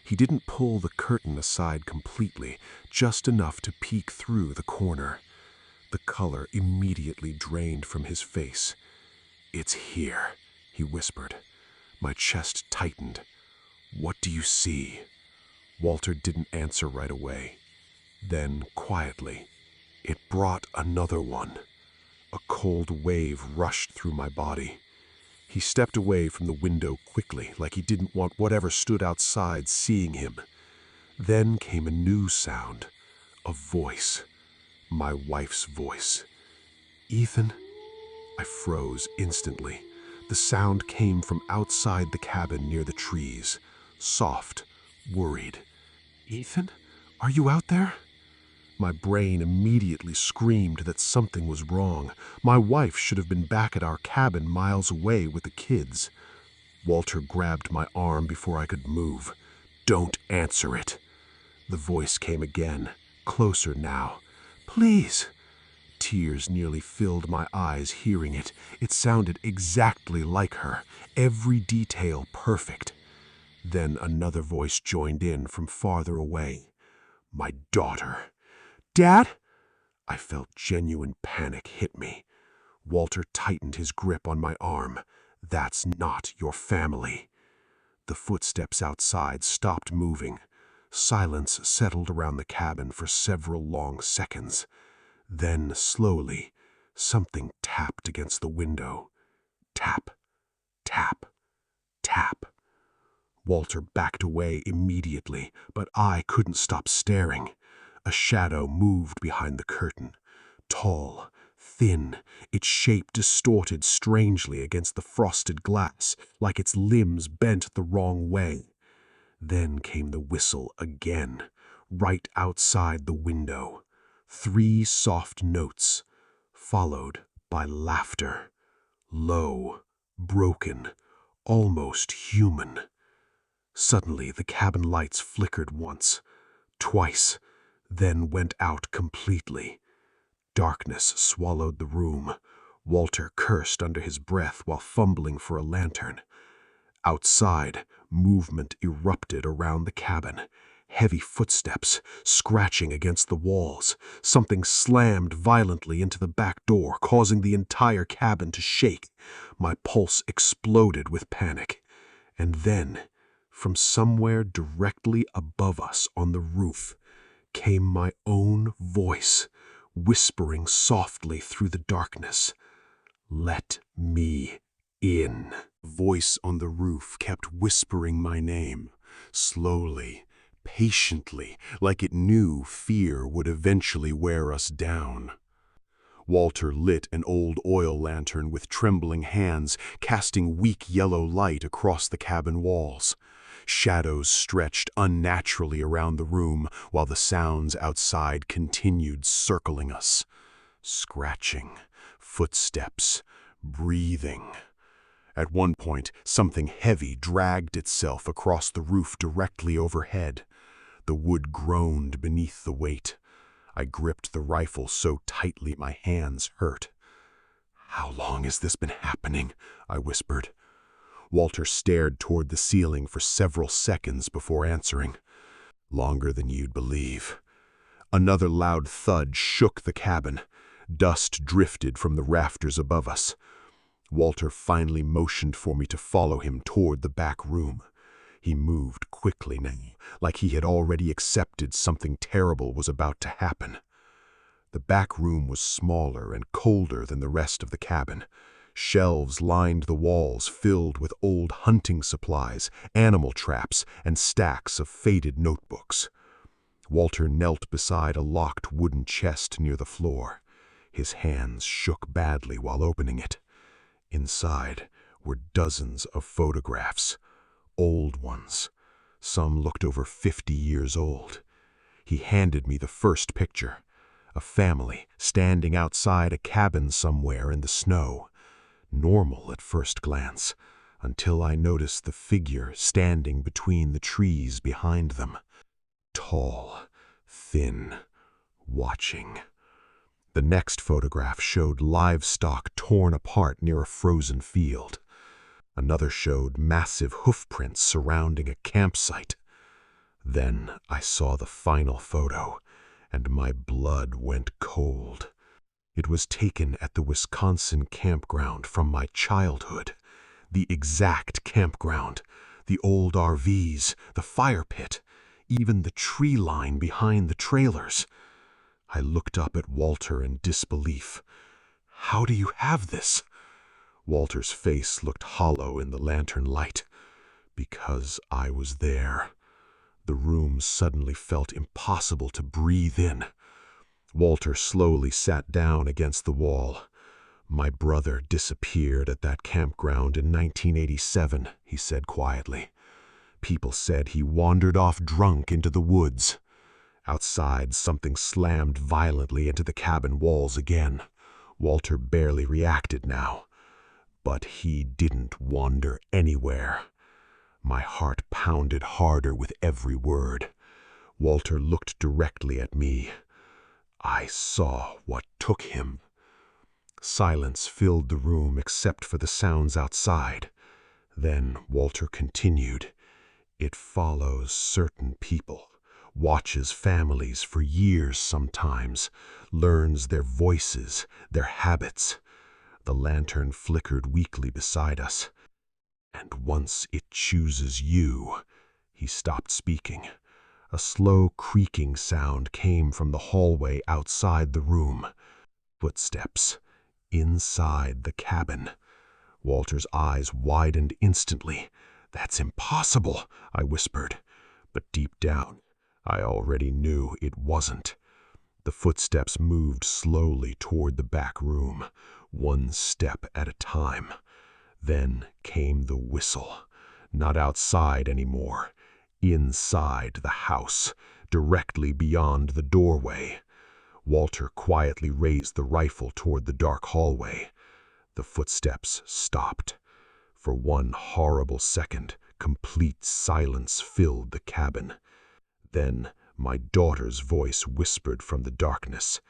He didn't pull the curtain aside completely, just enough to peek through the corner. The color immediately drained from his face. "It's here," he whispered. My chest tightened. "What do you see?" Walter didn't answer right away. Then, quietly, it brought another one. A cold wave rushed through my body. He stepped away from the window quickly, like he didn't want whatever stood outside seeing him. Then came a new sound, a voice, my wife's voice. "Ethan?" I froze instantly. The sound came from outside the cabin near the trees, soft, worried. "Ethan? Are you out there?" My brain immediately screamed that something was wrong. My wife should have been back at our cabin miles away with the kids. Walter grabbed my arm before I could move. "Don't answer it." The voice came again, closer now. "Please." Tears nearly filled my eyes hearing it. It sounded exactly like her, every detail perfect. Then another voice joined in from farther away. "My daughter." "Dad?" I felt genuine panic hit me. Walter tightened his grip on my arm. "That's not your family." The footsteps outside stopped moving. Silence settled around the cabin for several long seconds. Then, slowly, something tapped against the window. Tap, tap, tap. Walter backed away immediately, but I couldn't stop staring. A shadow moved behind the curtain. Tall, thin, its shape distorted strangely against the frosted glass, like its limbs bent the wrong way. Then came the whistle again, right outside the window. 3 soft notes, followed by laughter. Low, broken, almost human. Suddenly, the cabin lights flickered once, twice, then went out completely. Darkness swallowed the room. Walter cursed under his breath while fumbling for a lantern. Outside, movement erupted around the cabin. Heavy footsteps, scratching against the walls. Something slammed violently into the back door, causing the entire cabin to shake. My pulse exploded with panic. And then, from somewhere directly above us on the roof, came my own voice, whispering softly through the darkness. "Let me in." Voice on the roof kept whispering my name, slowly, patiently, like it knew fear would eventually wear us down. Walter lit an old oil lantern with trembling hands, casting weak yellow light across the cabin walls. Shadows stretched unnaturally around the room while the sounds outside continued circling us. Scratching, footsteps, breathing. At one point, something heavy dragged itself across the roof directly overhead. The wood groaned beneath the weight. I gripped the rifle so tightly my hands hurt. "How long has this been happening?" I whispered. Walter stared toward the ceiling for several seconds before answering. "Longer than you'd believe." Another loud thud shook the cabin. Dust drifted from the rafters above us. Walter finally motioned for me to follow him toward the back room. He moved quickly now, like he had already accepted something terrible was about to happen. The back room was smaller and colder than the rest of the cabin. Shelves lined the walls filled with old hunting supplies, animal traps, and stacks of faded notebooks. Walter knelt beside a locked wooden chest near the floor. His hands shook badly while opening it. Inside were dozens of photographs, old ones. Some looked over 50 years old. He handed me the first picture, a family standing outside a cabin somewhere in the snow. Normal at first glance, until I noticed the figure standing between the trees behind them. Tall, thin, watching. The next photograph showed livestock torn apart near a frozen field. Another showed massive hoofprints surrounding a campsite. Then I saw the final photo, and my blood went cold. It was taken at the Wisconsin campground from my childhood. The exact campground, the old RVs, the fire pit, even the tree line behind the trailers. I looked up at Walter in disbelief. "How do you have this?" Walter's face looked hollow in the lantern light. Because I was there. The room suddenly felt impossible to breathe in. Walter slowly sat down against the wall. My brother disappeared at that campground in 1987, he said quietly. People said he wandered off drunk into the woods. Outside, something slammed violently into the cabin walls again. Walter barely reacted now. But he didn't wander anywhere. My heart pounded harder with every word. Walter looked directly at me. I saw what took him. Silence filled the room except for the sounds outside. Then Walter continued. It follows certain people, watches families for years sometimes, learns their voices, their habits. The lantern flickered weakly beside us. And once it chooses you, he stopped speaking. A slow creaking sound came from the hallway outside the room. Footsteps inside the cabin. Walter's eyes widened instantly. That's impossible, I whispered. But deep down, I already knew it wasn't. The footsteps moved slowly toward the back room, one step at a time. Then came the whistle. Not outside anymore. Inside the house, directly beyond the doorway. Walter quietly raised the rifle toward the dark hallway. The footsteps stopped. For one horrible second, complete silence filled the cabin. Then my daughter's voice whispered from the darkness.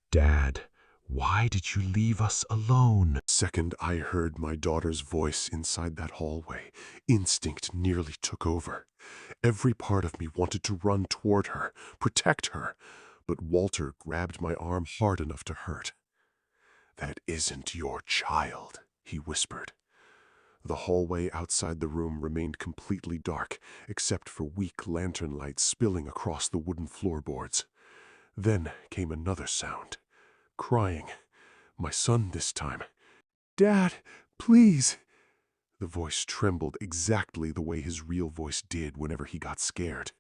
"Dad, why did you leave us alone?" Second I heard my daughter's voice inside that hallway, instinct nearly took over. Every part of me wanted to run toward her, protect her, but Walter grabbed my arm hard enough to hurt. "That isn't your child," he whispered. The hallway outside the room remained completely dark, except for weak lantern light spilling across the wooden floorboards. Then came another sound. Crying. My son this time. "Dad, please!" The voice trembled exactly the way his real voice did whenever he got scared.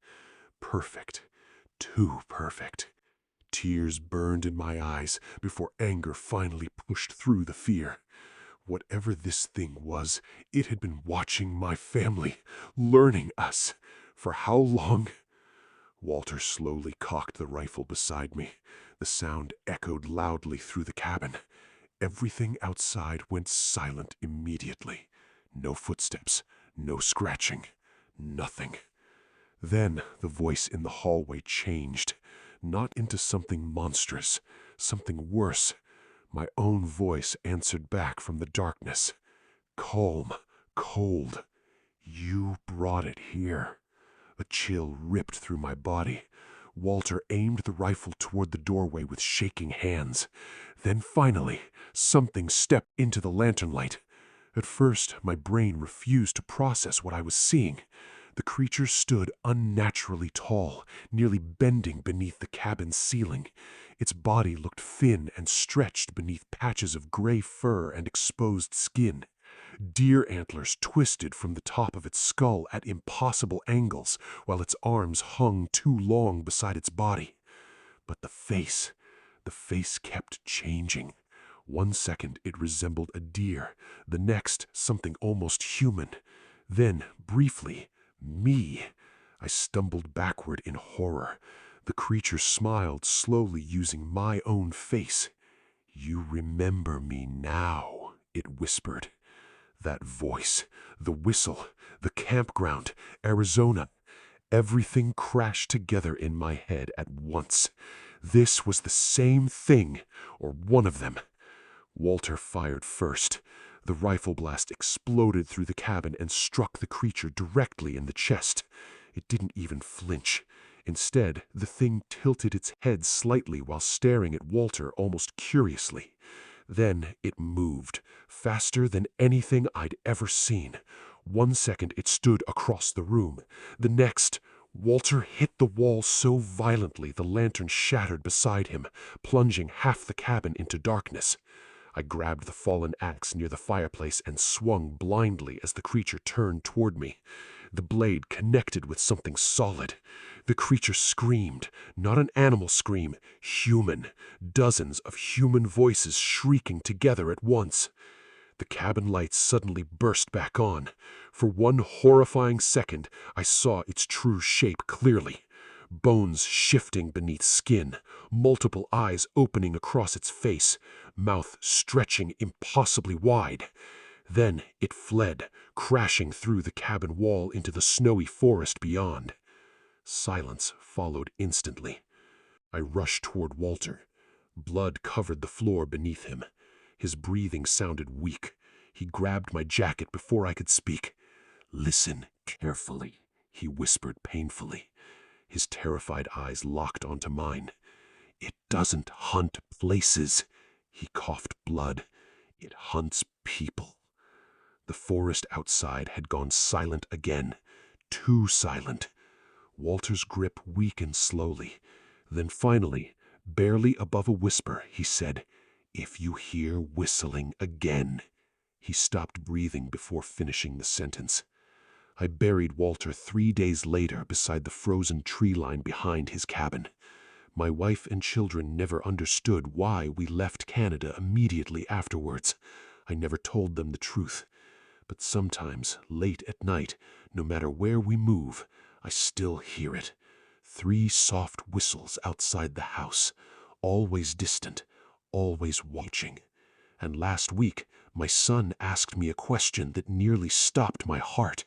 Perfect. Too perfect. Tears burned in my eyes before anger finally pushed through the fear. Whatever this thing was, it had been watching my family, learning us. For how long? Walter slowly cocked the rifle beside me. The sound echoed loudly through the cabin. Everything outside went silent immediately. No footsteps, no scratching, nothing. Then the voice in the hallway changed, not into something monstrous, something worse. My own voice answered back from the darkness. Calm, cold. "You brought it here." A chill ripped through my body. Walter aimed the rifle toward the doorway with shaking hands. Then finally, something stepped into the lantern light. At first, my brain refused to process what I was seeing. The creature stood unnaturally tall, nearly bending beneath the cabin's ceiling. Its body looked thin and stretched beneath patches of gray fur and exposed skin. Deer antlers twisted from the top of its skull at impossible angles, while its arms hung too long beside its body. But the face kept changing. One second it resembled a deer, the next something almost human. Then, briefly, me. I stumbled backward in horror. The creature smiled slowly using my own face. "You remember me now," it whispered. That voice, the whistle, the campground, Arizona. Everything crashed together in my head at once. This was the same thing, or one of them. Walter fired first. The rifle blast exploded through the cabin and struck the creature directly in the chest. It didn't even flinch. Instead, the thing tilted its head slightly while staring at Walter almost curiously. Then it moved, faster than anything I'd ever seen. One second it stood across the room. The next, Walter hit the wall so violently the lantern shattered beside him, plunging half the cabin into darkness. I grabbed the fallen axe near the fireplace and swung blindly as the creature turned toward me. The blade connected with something solid. The creature screamed, not an animal scream, human. Dozens of human voices shrieking together at once. The cabin lights suddenly burst back on. For one horrifying second, I saw its true shape clearly. Bones shifting beneath skin, multiple eyes opening across its face, mouth stretching impossibly wide. Then it fled, crashing through the cabin wall into the snowy forest beyond. Silence followed instantly. I rushed toward Walter. Blood covered the floor beneath him. His breathing sounded weak. He grabbed my jacket before I could speak. "Listen carefully," he whispered painfully. His terrified eyes locked onto mine. "It doesn't hunt places," he coughed blood. "It hunts people." The forest outside had gone silent again. Too silent. Walter's grip weakened slowly. Then finally, barely above a whisper, he said, "If you hear whistling again." He stopped breathing before finishing the sentence. I buried Walter 3 days later beside the frozen tree line behind his cabin. My wife and children never understood why we left Canada immediately afterwards. I never told them the truth. But sometimes, late at night, no matter where we move, I still hear it. 3 soft whistles outside the house, always distant, always watching. And last week, my son asked me a question that nearly stopped my heart.